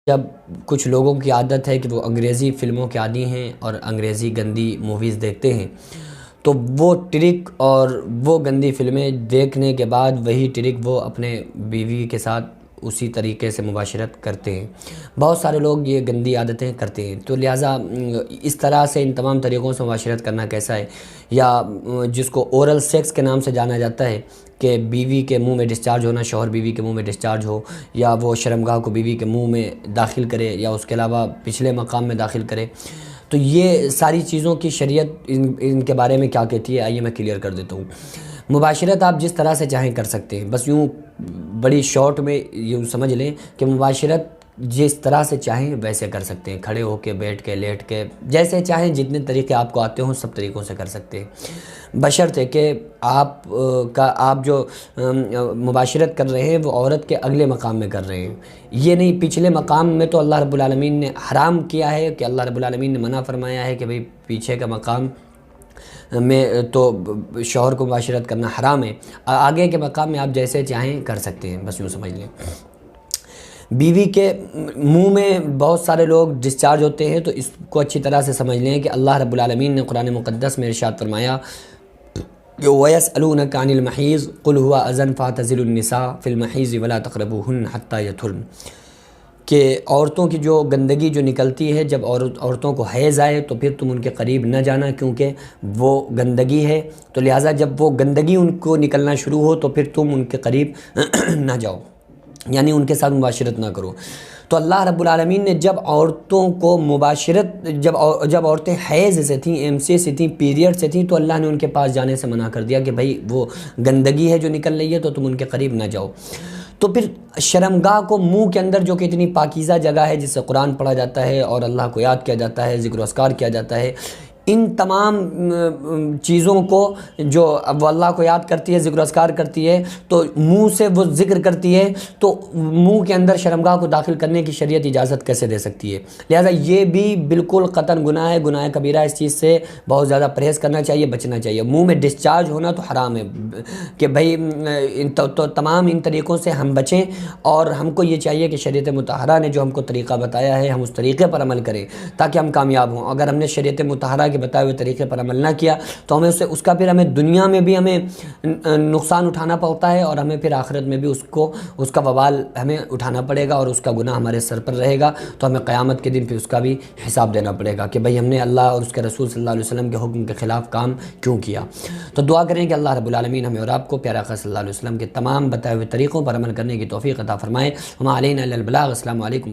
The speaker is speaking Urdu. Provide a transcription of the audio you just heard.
جب کچھ لوگوں کی عادت ہے کہ وہ انگریزی فلموں کے عادی ہیں اور انگریزی گندی موویز دیکھتے ہیں، تو وہ ٹرک اور وہ گندی فلمیں دیکھنے کے بعد وہی ٹرک وہ اپنے بیوی کے ساتھ اسی طریقے سے مباشرت کرتے ہیں۔ بہت سارے لوگ یہ گندی عادتیں کرتے ہیں، تو لہٰذا اس طرح سے ان تمام طریقوں سے مباشرت کرنا کیسا ہے، یا جس کو اورل سیکس کے نام سے جانا جاتا ہے کہ بیوی کے منہ میں ڈسچارج ہونا، شوہر بیوی کے منہ میں ڈسچارج ہو، یا وہ شرمگاہ کو بیوی کے منہ میں داخل کرے یا اس کے علاوہ پچھلے مقام میں داخل کرے، تو یہ ساری چیزوں کی شریعت ان کے بارے میں کیا کہتی ہے، آئیے میں کلیئر کر دیتا ہوں۔ مباشرت آپ جس طرح سے چاہیں کر سکتے ہیں، بس یوں بڑی شارٹ میں یوں سمجھ لیں کہ مباشرت جس طرح سے چاہیں ویسے کر سکتے ہیں، کھڑے ہو کے، بیٹھ کے، لیٹ کے، جیسے چاہیں، جتنے طریقے آپ کو آتے ہوں سب طریقوں سے کر سکتے ہیں، بشرطے کہ آپ جو مباشرت کر رہے ہیں وہ عورت کے اگلے مقام میں کر رہے ہیں، یہ نہیں پچھلے مقام میں۔ تو اللہ رب العالمین نے حرام کیا ہے کہ اللہ رب العالمین نے منع فرمایا ہے کہ بھئی پیچھے کا مقام میں تو شوہر کو مباشرت کرنا حرام ہے، آگے کے مقام میں آپ جیسے چاہیں کر سکتے ہیں، بس یوں سمجھ لیں۔ بیوی کے منہ میں بہت سارے لوگ ڈسچارج ہوتے ہیں، تو اس کو اچھی طرح سے سمجھ لیں کہ اللہ رب العالمین نے قرآن مقدس میں ارشاد فرمایا کہ وَيَسْأَلُونَكَ عَنِ الْمَحِيضِ قُلْ هُوَ أَذًى فَاعْتَزِلُوا النِّسَاءَ فِي الْمَحِيضِ وَلَا تَقْرَبُوهُنَّ حَتَّى يَطْهُرْنَ، کہ عورتوں کی جو گندگی جو نکلتی ہے، جب عورتوں کو حیض آئے تو پھر تم ان کے قریب نہ جانا، کیونکہ وہ گندگی ہے، تو لہٰذا جب وہ گندگی ان کو نکلنا شروع ہو تو پھر تم ان کے قریب نہ جاؤ، یعنی ان کے ساتھ مباشرت نہ کرو۔ تو اللہ رب العالمین نے جب عورتوں کو مباشرت، جب عورتیں حیض سے تھیں، MC سے تھیں، پیریڈ سے تھیں، تو اللہ نے ان کے پاس جانے سے منع کر دیا کہ بھائی وہ گندگی ہے جو نکل رہی ہے تو تم ان کے قریب نہ جاؤ۔ تو پھر شرمگاہ کو منہ کے اندر، جو کہ اتنی پاکیزہ جگہ ہے جس سے قرآن پڑھا جاتا ہے اور اللہ کو یاد کیا جاتا ہے، ذکر و اذکار کیا جاتا ہے، ان تمام چیزوں کو جو وہ اللہ کو یاد کرتی ہے، ذکر و اذکار کرتی ہے، تو منہ سے وہ ذکر کرتی ہے، تو منہ کے اندر شرمگاہ کو داخل کرنے کی شریعت اجازت کیسے دے سکتی ہے؟ لہٰذا یہ بھی بالکل قطعاً گناہ ہے، گناہ کبیرہ، اس چیز سے بہت زیادہ پرہیز کرنا چاہیے، بچنا چاہیے۔ منہ میں ڈسچارج ہونا تو حرام ہے کہ بھائی تو تمام ان طریقوں سے ہم بچیں، اور ہم کو یہ چاہیے کہ شریعت مطہرہ نے جو ہم کو طریقہ بتایا ہے ہم اس طریقے پر عمل کریں تاکہ ہم کامیاب ہوں۔ اگر ہم نے شریعت مطہرہ کے بتائے ہوئے طریقے پر عمل نہ کیا تو اس کا پھر ہمیں دنیا میں بھی ہمیں نقصان اٹھانا پڑتا ہے، اور ہمیں پھر آخرت میں بھی اس کا وبال ہمیں اٹھانا پڑے گا، اور اس کا گناہ ہمارے سر پر رہے گا، تو ہمیں قیامت کے دن پھر اس کا بھی حساب دینا پڑے گا کہ بھئی ہم نے اللہ اور اس کے رسول صلی اللہ علیہ وسلم کے حکم کے خلاف کام کیوں کیا۔ تو دعا کریں کہ اللہ رب العالمین ہمیں اور آپ کو پیارے آقا صلی اللہ علیہ وسلم کے تمام بتائے ہوئے طریقوں پر عمل کرنے کی توفیق عطا فرمائے۔ وما علینا الا البلاغ۔ السلام علیکم۔